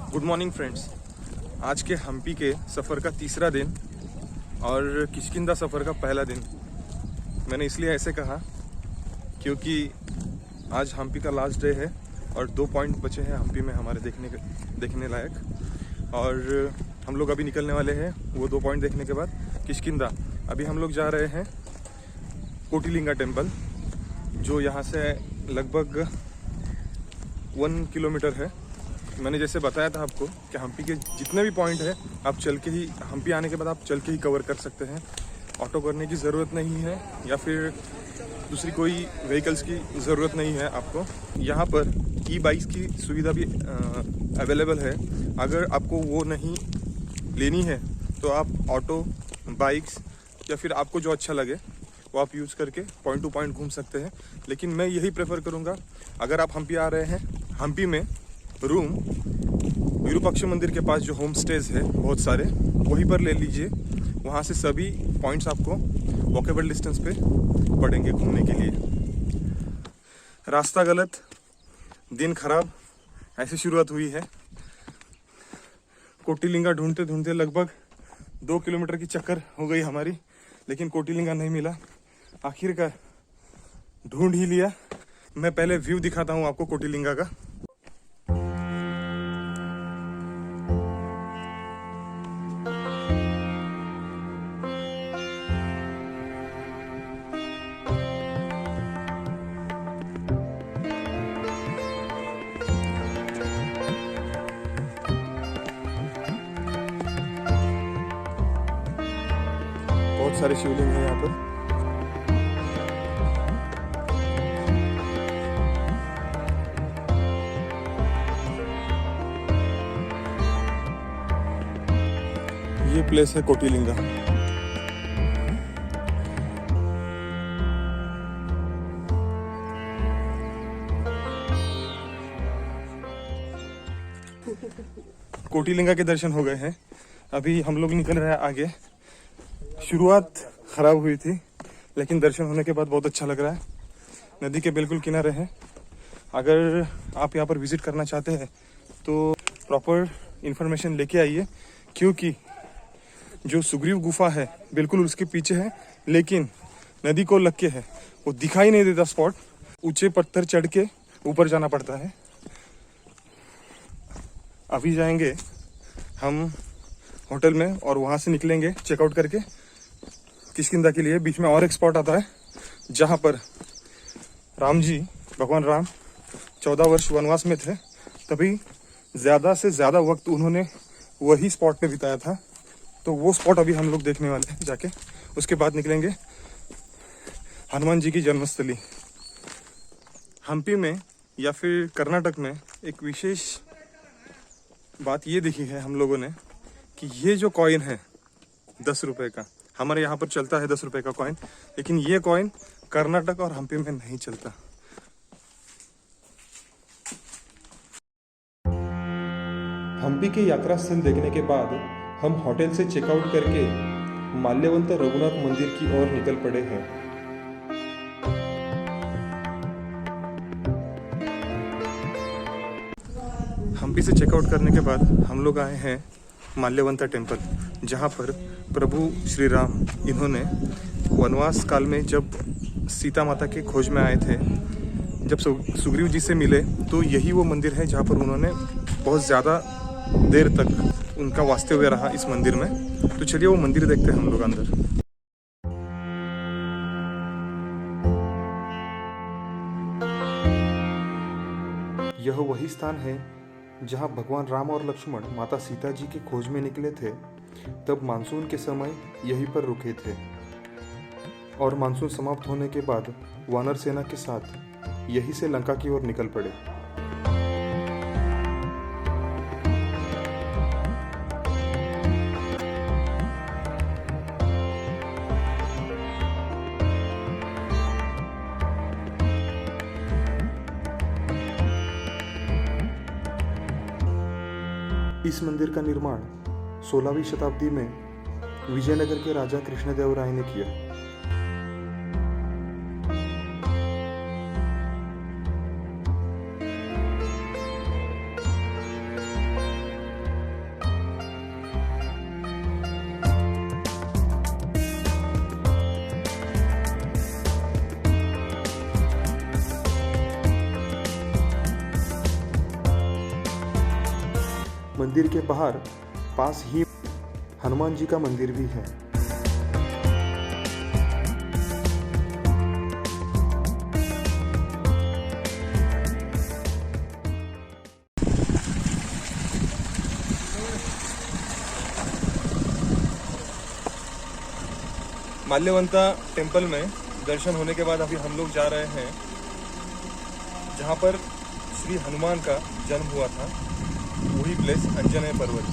Good morning friends. आज के हम्पी के सफ़र का तीसरा दिन और किष्किंधा सफ़र का पहला दिन। मैंने इसलिए ऐसे कहा क्योंकि आज हम्पी का लास्ट डे है और 2 पॉइंट बचे हैं हम्पी में हमारे देखने लायक। और हम लोग अभी निकलने वाले हैं वो 2 पॉइंट देखने के बाद किष्किंधा। अभी हम लोग जा रहे हैं कोटिलिंगा टेम्पल, जो यहाँ से लगभग 1 किलोमीटर है। मैंने जैसे बताया था आपको कि हम्पी के जितने भी पॉइंट है आप चल के ही, हम्पी आने के बाद आप चल के ही कवर कर सकते हैं। ऑटो करने की ज़रूरत नहीं है या फिर दूसरी कोई व्हीकल्स की ज़रूरत नहीं है आपको। यहाँ पर ई-बाइक्स की सुविधा भी अवेलेबल है। अगर आपको वो नहीं लेनी है तो आप ऑटो, बाइक्स या फिर आपको जो अच्छा लगे वो आप यूज़ करके पॉइंट टू पॉइंट घूम सकते हैं। लेकिन मैं यही प्रेफर करूँगा, अगर आप हम्पी आ रहे हैं, हम्पी में रूम विरूपाक्ष मंदिर के पास जो होम स्टेज है बहुत सारे, वहीं पर ले लीजिए। वहाँ से सभी पॉइंट्स आपको वॉकेबल डिस्टेंस पे पड़ेंगे घूमने के लिए। रास्ता गलत, दिन खराब, ऐसी शुरुआत हुई है। कोटिलिंगा ढूंढते ढूंढते लगभग 2 किलोमीटर की चक्कर हो गई हमारी, लेकिन कोटिलिंगा नहीं मिला। आखिरकार ढूंढ ही लिया। मैं पहले व्यू दिखाता हूँ आपको कोटिलिंगा का। बहुत सारे शिवलिंग हैं यहाँ पर। ये प्लेस है कोटिलिंगा। कोटिलिंगा के दर्शन हो गए हैं। अभी हम लोग निकल रहे हैं आगे। शुरुआत खराब हुई थी, लेकिन दर्शन होने के बाद बहुत अच्छा लग रहा है। नदी के बिल्कुल किनारे हैं। अगर आप यहाँ पर विजिट करना चाहते हैं तो प्रॉपर इंफॉर्मेशन लेके आइए, क्योंकि जो सुग्रीव गुफा है बिल्कुल उसके पीछे है, लेकिन नदी को लग के है, वो दिखाई नहीं देता स्पॉट। ऊंचे पत्थर चढ़ के ऊपर जाना पड़ता है। अभी जाएंगे हम होटल में और वहाँ से निकलेंगे चेकआउट करके किष्किंधा के लिए। बीच में और एक स्पॉट आता है जहाँ पर राम जी, भगवान राम 14 वर्ष वनवास में थे, तभी ज़्यादा से ज़्यादा वक्त उन्होंने वही स्पॉट पे बिताया था। तो वो स्पॉट अभी हम लोग देखने वाले हैं जाके। उसके बाद निकलेंगे हनुमान जी की जन्मस्थली। हम्पी में या फिर कर्नाटक में एक विशेष बात ये देखी है हम लोगों ने कि ये जो कॉइन है 10 रुपये का, हमारे यहाँ पर चलता है 10 रुपये का कॉइन, लेकिन ये कॉइन कर्नाटक और हम्पी में नहीं चलता। हम्पी के यात्रा स्थल देखने के बाद हम होटल से चेकआउट करके माल्यवंत रघुनाथ मंदिर की ओर निकल पड़े हैं। हम्पी से चेकआउट करने के बाद हम लोग आए हैं माल्यवंता टेम्पल, जहाँ पर प्रभु श्री राम इन्होंने वनवास काल में जब सीता माता के खोज में आए थे, जब सुग्रीव जी से मिले, तो यही वो मंदिर है जहाँ पर उन्होंने बहुत ज़्यादा देर तक उनका वास्तव्य रहा इस मंदिर में। तो चलिए वो मंदिर देखते हैं हम लोग अंदर। यह वही स्थान है जहां भगवान राम और लक्ष्मण माता सीता जी की खोज में निकले थे। तब मानसून के समय यहीं पर रुके थे और मानसून समाप्त होने के बाद वानर सेना के साथ यहीं से लंका की ओर निकल पड़े। इस मंदिर का निर्माण 16वीं शताब्दी में विजयनगर के राजा कृष्णदेव राय ने किया। मंदिर के बाहर पास ही हनुमान जी का मंदिर भी है। माल्यवंता टेम्पल में दर्शन होने के बाद अभी हम लोग जा रहे हैं जहाँ पर श्री हनुमान का जन्म हुआ था, वही प्लेस अंजनेय पर्वत।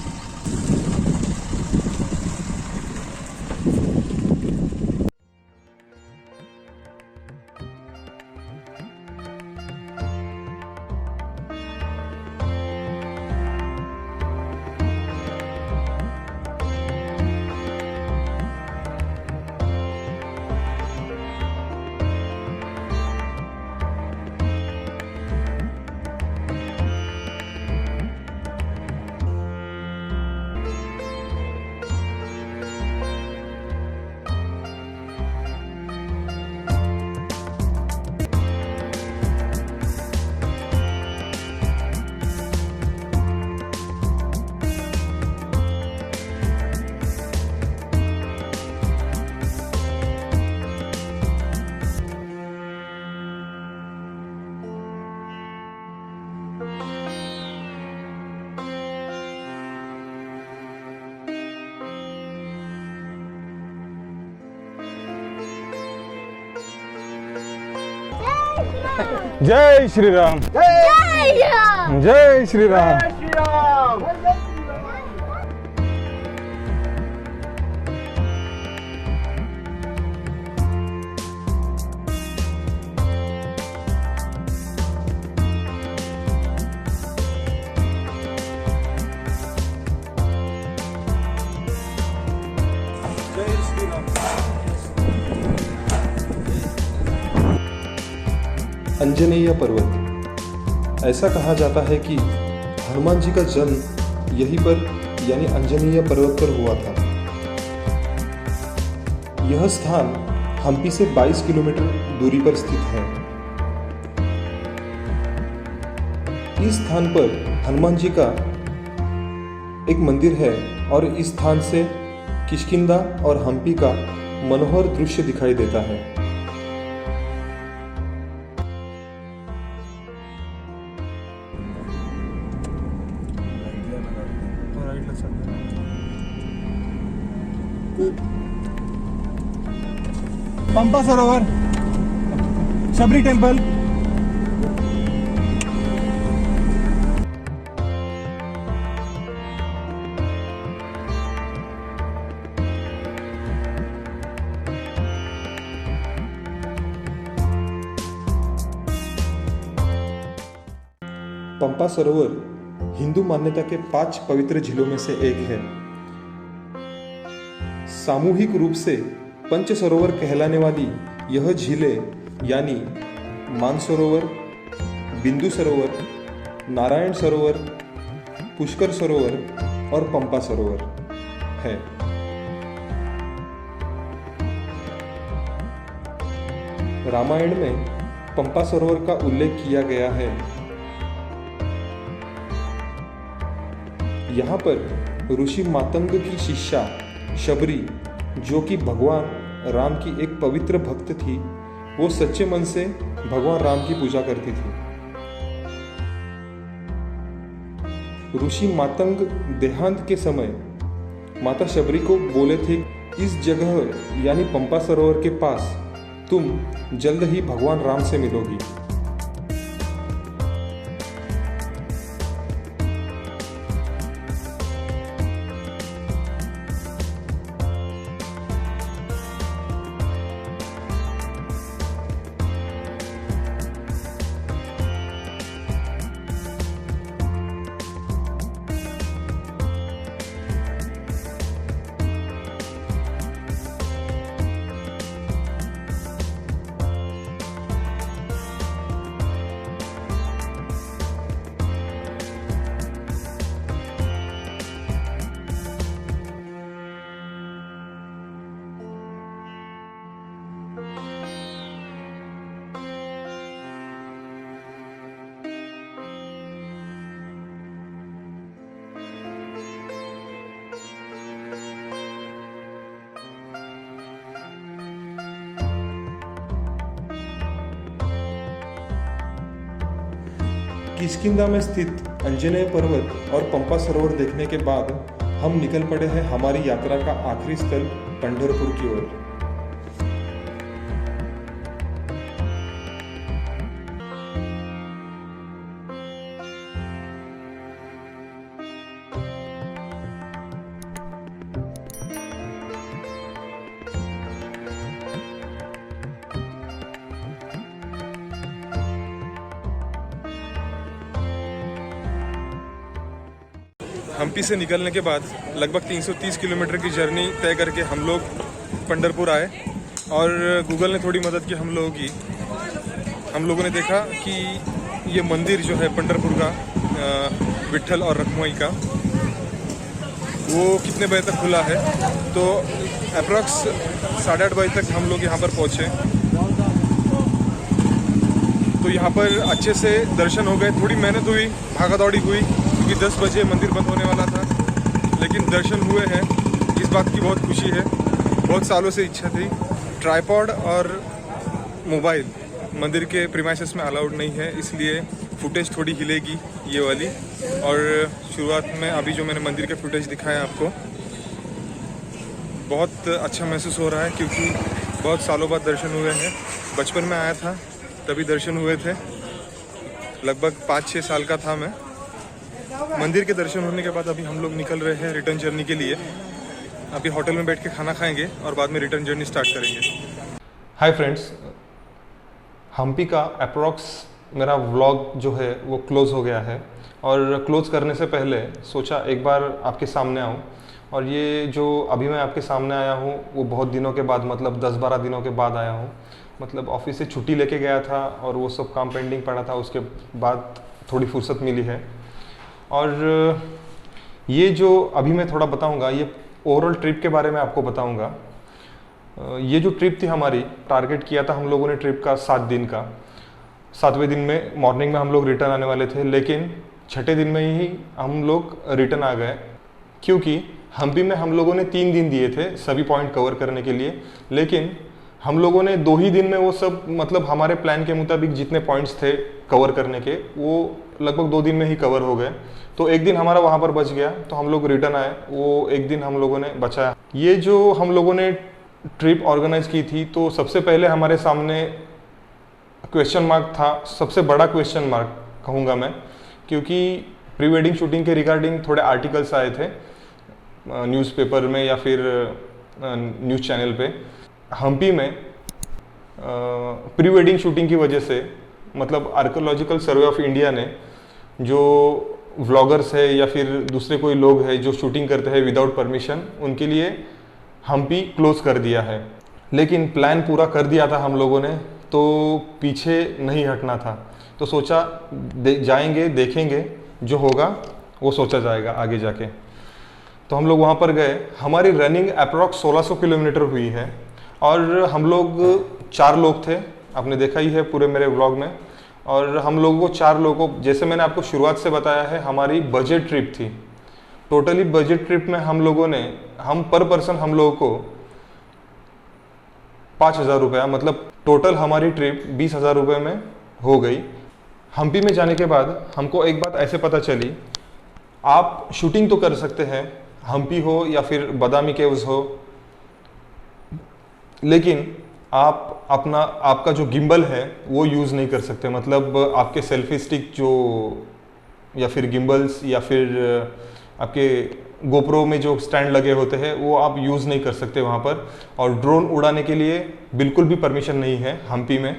जय श्री राम, जय श्री राम। अंजनेय पर्वत। ऐसा कहा जाता है कि हनुमान जी का जन्म यहीं पर यानी अंजनेय पर्वत पर हुआ था। यह स्थान हम्पी से 22 किलोमीटर दूरी पर स्थित है। इस स्थान पर हनुमान जी का एक मंदिर है और इस स्थान से किष्किंधा और हम्पी का मनोहर दृश्य दिखाई देता है। पंपा सरोवर, शबरी टेम्पल। पंपा सरोवर हिंदू मान्यता के 5 पवित्र झीलों में से एक है। सामूहिक रूप से पंच सरोवर कहलाने वाली यह झीलें यानी मानसरोवर, बिंदु सरोवर, नारायण सरोवर, पुष्कर सरोवर और पंपा सरोवर है। रामायण में पंपा सरोवर का उल्लेख किया गया है। यहाँ पर ऋषि मातंग की शिष्या शबरी, जो कि भगवान राम की एक पवित्र भक्त थी, वो सच्चे मन से भगवान राम की पूजा करती थी। ऋषि मातंग देहांत के समय माता शबरी को बोले थे, इस जगह यानी पंपा सरोवर के पास तुम जल्द ही भगवान राम से मिलोगी। किष्किंधा में स्थित अंजनेय पर्वत और पंपा सरोवर देखने के बाद हम निकल पड़े हैं हमारी यात्रा का आखिरी स्थल पंढरपुर की ओर। हम्पी से निकलने के बाद लगभग 330 किलोमीटर की जर्नी तय करके हम लोग पंढरपुर आए और गूगल ने थोड़ी मदद की हम लोगों की। हम लोगों ने देखा कि ये मंदिर जो है पंढरपुर का विट्ठल और रखमाई का, वो कितने बजे तक खुला है। तो अप्रॉक्स 8:30 बजे तक हम लोग यहाँ पर पहुँचे। तो यहाँ पर अच्छे से दर्शन हो गए। थोड़ी मेहनत हुई, भागा दौड़ी हुई, क्योंकि 10 बजे मंदिर बंद होने वाला था, लेकिन दर्शन हुए हैं। इस बात की बहुत खुशी है। बहुत सालों से इच्छा थी। ट्राइपॉड और मोबाइल मंदिर के प्रीमाइसेस में अलाउड नहीं है, इसलिए फुटेज थोड़ी हिलेगी ये वाली। और शुरुआत में अभी जो मैंने मंदिर के फुटेज दिखाया आपको, बहुत अच्छा महसूस हो रहा है, क्योंकि बहुत सालों बाद दर्शन हुए हैं। बचपन में आया था तभी दर्शन हुए थे, लगभग 5-6 साल का था मैं। मंदिर के दर्शन होने के बाद अभी हम लोग निकल रहे हैं रिटर्न जर्नी के लिए। अभी होटल में बैठ के खाना खाएंगे और बाद में रिटर्न जर्नी स्टार्ट करेंगे। हाय फ्रेंड्स, हम्पी का अप्रॉक्स मेरा व्लॉग जो है वो क्लोज़ हो गया है। और क्लोज़ करने से पहले सोचा एक बार आपके सामने आऊँ। और ये जो अभी मैं आपके सामने आया हूँ वो बहुत दिनों के बाद, मतलब 10-12 दिनों के बाद आया हूँ। मतलब ऑफिस से छुट्टी लेके गया था और वो सब काम पेंडिंग पड़ा था, उसके बाद थोड़ी फुर्सत मिली है। और ये जो अभी मैं थोड़ा बताऊंगा, ये ओवरऑल ट्रिप के बारे में आपको बताऊंगा। ये जो ट्रिप थी हमारी, टारगेट किया था हम लोगों ने ट्रिप का 7 दिन का। 7वें दिन में मॉर्निंग में हम लोग रिटर्न आने वाले थे, लेकिन 6ठे दिन में ही हम लोग रिटर्न आ गए, क्योंकि हम्पी में हम लोगों ने 3 दिन दिए थे सभी पॉइंट कवर करने के लिए। लेकिन हम लोगों ने 2 ही दिन में वो सब, मतलब हमारे प्लान के मुताबिक जितने पॉइंट्स थे कवर करने के, वो लगभग 2 दिन में ही कवर हो गए। तो एक दिन हमारा वहाँ पर बच गया, तो हम लोग रिटर्न आए। वो एक दिन हम लोगों ने बचाया। ये जो हम लोगों ने ट्रिप ऑर्गेनाइज की थी, तो सबसे पहले हमारे सामने क्वेश्चन मार्क था, सबसे बड़ा क्वेश्चन मार्क कहूँगा मैं, क्योंकि प्री वेडिंग शूटिंग के रिगार्डिंग थोड़े आर्टिकल्स आए थे न्यूज़पेपर में या फिर न्यूज़ चैनल पे। हम्पी में प्री वेडिंग शूटिंग की वजह से, मतलब आर्कियोलॉजिकल सर्वे ऑफ इंडिया ने जो व्लॉगर्स है या फिर दूसरे कोई लोग हैं जो शूटिंग करते हैं विदाउट परमिशन, उनके लिए हम्पी क्लोज कर दिया है। लेकिन प्लान पूरा कर दिया था हम लोगों ने, तो पीछे नहीं हटना था। तो सोचा जाएंगे, देखेंगे, जो होगा वो सोचा जाएगा आगे जाके। तो हम लोग वहाँ पर गए। हमारी रनिंग अप्रॉक्स 1600 किलोमीटर हुई है और हम लोग 4 लोग थे, आपने देखा ही है पूरे मेरे व्लॉग में। और हम लोगों को 4 लोगों को, जैसे मैंने आपको शुरुआत से बताया है, हमारी बजट ट्रिप थी। टोटली बजट ट्रिप में हम लोगों ने, हम पर पर्सन हम लोगों को 5,000 रुपया, मतलब टोटल हमारी ट्रिप 20,000 रुपये में हो गई। हम्पी में जाने के बाद हमको एक बात ऐसे पता चली, आप शूटिंग तो कर सकते हैं, हम्पी हो या फिर बादामी केव्स हो, लेकिन आप आपका जो गिम्बल है वो यूज़ नहीं कर सकते। मतलब आपके सेल्फी स्टिक जो, या फिर गिम्बल्स, या फिर आपके गोप्रो में जो स्टैंड लगे होते हैं, वो आप यूज़ नहीं कर सकते वहाँ पर। और ड्रोन उड़ाने के लिए बिल्कुल भी परमिशन नहीं है हम्पी में।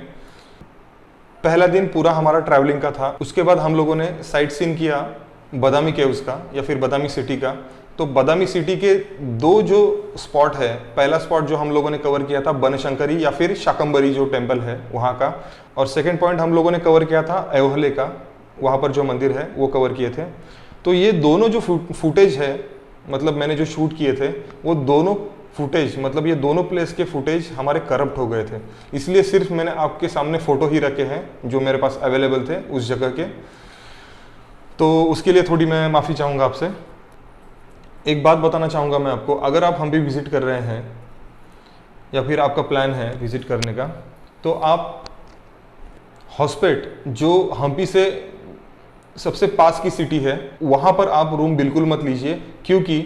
पहला दिन पूरा हमारा ट्रैवलिंग का था। उसके बाद हम लोगों ने साइट सीन किया बादामी केव्स का या फिर बादामी सिटी का। तो बादामी सिटी के 2 जो स्पॉट है, पहला स्पॉट जो हम लोगों ने कवर किया था बनशंकरी या फिर शाकंबरी जो टेम्पल है वहाँ का, और सेकंड पॉइंट हम लोगों ने कवर किया था अयोहले का, वहाँ पर जो मंदिर है वो कवर किए थे। तो ये दोनों जो फुटेज है, मतलब मैंने जो शूट किए थे, वो दोनों फुटेज, मतलब ये दोनों प्लेस के फुटेज हमारे करप्ट हो गए थे। इसलिए सिर्फ मैंने आपके सामने फ़ोटो ही रखे हैं जो मेरे पास अवेलेबल थे उस जगह के। तो उसके लिए थोड़ी मैं माफ़ी चाहूँगा आपसे। एक बात बताना चाहूँगा मैं आपको, अगर आप हम्पी विज़िट कर रहे हैं या फिर आपका प्लान है विज़िट करने का, तो आप हॉस्पेट जो हम्पी से सबसे पास की सिटी है वहाँ पर आप रूम बिल्कुल मत लीजिए, क्योंकि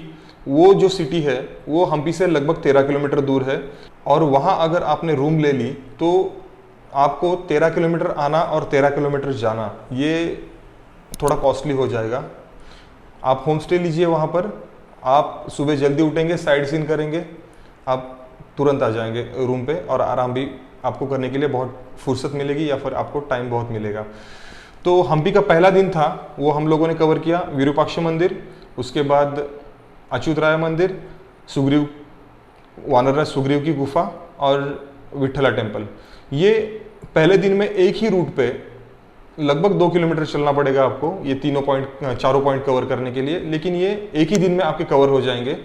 वो जो सिटी है वो हम्पी से लगभग 13 किलोमीटर दूर है, और वहाँ अगर आपने रूम ले ली तो आपको 13 किलोमीटर आना और 13 किलोमीटर जाना, ये थोड़ा कॉस्टली हो जाएगा। आप होम स्टे लीजिए वहाँ पर, आप सुबह जल्दी उठेंगे, साइड सीन करेंगे, आप तुरंत आ जाएंगे रूम पे, और आराम भी आपको करने के लिए बहुत फुर्सत मिलेगी या फिर आपको टाइम बहुत मिलेगा। तो हम्पी का पहला दिन था वो हम लोगों ने कवर किया विरूपाक्ष मंदिर, उसके बाद अच्युतराय मंदिर, सुग्रीव वानरराज सुग्रीव की गुफा और विठला टेम्पल। ये पहले दिन में एक ही रूट पे लगभग 2 किलोमीटर चलना पड़ेगा आपको ये चारों पॉइंट कवर करने के लिए, लेकिन ये एक ही दिन में आपके कवर हो जाएंगे।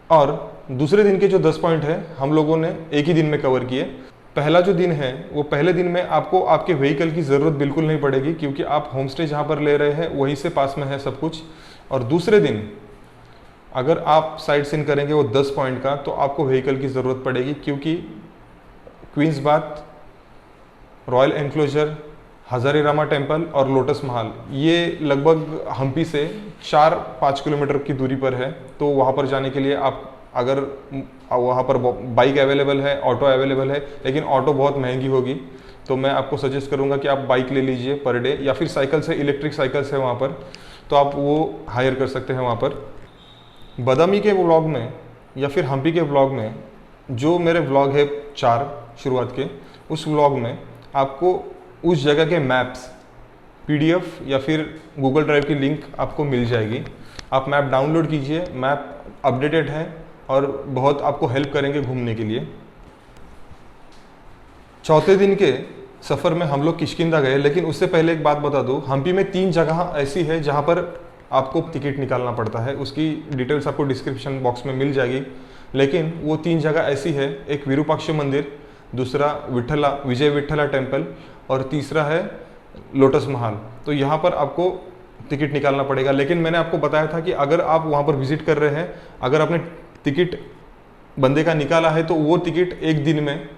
और दूसरे दिन के जो 10 पॉइंट है हम लोगों ने एक ही दिन में कवर किए। पहला जो दिन है वो पहले दिन में आपको आपके व्हीकल की ज़रूरत बिल्कुल नहीं पड़ेगी, क्योंकि आप होम स्टे जहाँ पर ले रहे हैं वहीं से पास में है सब कुछ। और दूसरे दिन अगर आप साइड सीन करेंगे वो 10 पॉइंट का, तो आपको व्हीकल की ज़रूरत पड़ेगी, क्योंकि queen's bath, royal enclosure, Hazara Rama temple और लोटस महल ये लगभग हम्पी से 4-5 किलोमीटर की दूरी पर है। तो वहाँ पर जाने के लिए आप अगर वहाँ पर बाइक अवेलेबल है, ऑटो अवेलेबल है, लेकिन ऑटो बहुत महंगी होगी, तो मैं आपको सजेस्ट करूँगा कि आप बाइक ले लीजिए पर डे, या फिर साइकिल से, इलेक्ट्रिक साइकिल्स है वहाँ पर, तो आप वो हायर कर सकते हैं वहाँ पर। बदामी के व्लॉग में या फिर हम्पी के व्लॉग में, जो मेरे व्लॉग है 4 शुरुआत के, उस व्लॉग में आपको उस जगह के मैप्स PDF या फिर गूगल ड्राइव की लिंक आपको मिल जाएगी। आप मैप डाउनलोड कीजिए, मैप अपडेटेड है और बहुत आपको हेल्प करेंगे घूमने के लिए। चौथे दिन के सफ़र में हम लोग किष्किंधा गए, लेकिन उससे पहले एक बात बता दूं, हम्पी में 3 जगह ऐसी है जहां पर आपको टिकट निकालना पड़ता है। उसकी डिटेल्स आपको डिस्क्रिप्शन बॉक्स में मिल जाएगी, लेकिन वो 3 जगह ऐसी है, एक विरूपाक्ष मंदिर, दूसरा विजय विठला टेम्पल और तीसरा है लोटस महल। तो यहाँ पर आपको टिकट निकालना पड़ेगा। लेकिन मैंने आपको बताया था कि अगर आप वहाँ पर विजिट कर रहे हैं, अगर आपने टिकट बंदे का निकाला है तो वो टिकट एक दिन में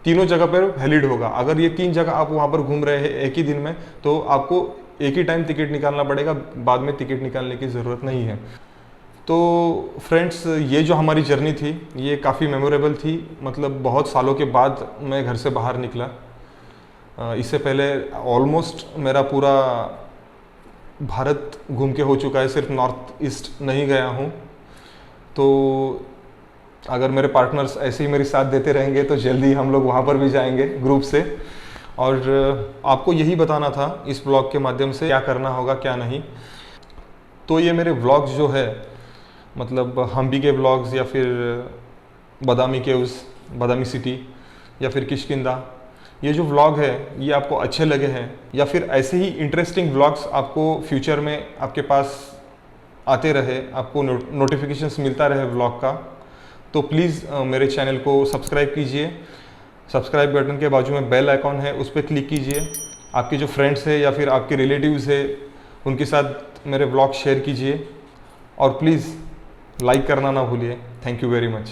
तीनों जगह पर वैलिड होगा। अगर ये 3 जगह आप वहाँ पर घूम रहे हैं एक ही दिन में, तो आपको एक ही टाइम टिकट निकालना पड़ेगा, बाद में टिकट निकालने की ज़रूरत नहीं है। तो फ्रेंड्स, ये जो हमारी जर्नी थी ये काफ़ी मेमोरेबल थी। मतलब बहुत सालों के बाद मैं घर से बाहर निकला। इससे पहले ऑलमोस्ट मेरा पूरा भारत घूम के हो चुका है, सिर्फ नॉर्थ ईस्ट नहीं गया हूँ। तो अगर मेरे पार्टनर्स ऐसे ही मेरी साथ देते रहेंगे तो जल्दी हम लोग वहाँ पर भी जाएंगे ग्रुप से। और आपको यही बताना था इस ब्लॉग के माध्यम से, क्या करना होगा क्या नहीं। तो ये मेरे व्लॉग्स जो है, मतलब हम्पी के व्लॉग्स या फिर बदामी केव्स, बदामी सिटी या फिर किष्किंधा, ये जो व्लॉग है ये आपको अच्छे लगे हैं, या फिर ऐसे ही इंटरेस्टिंग व्लॉग्स आपको फ्यूचर में आपके पास आते रहे, आपको नोटिफिकेशंस मिलता रहे व्लॉग का, तो प्लीज़ मेरे चैनल को सब्सक्राइब कीजिए। सब्सक्राइब बटन के बाजू में बेल आइकॉन है, उस पर क्लिक कीजिए। आपके जो फ्रेंड्स है या फिर आपके रिलेटिव्स है उनके साथ मेरे व्लॉग शेयर कीजिए, और प्लीज़ लाइक करना ना भूलिए। Thank you very much.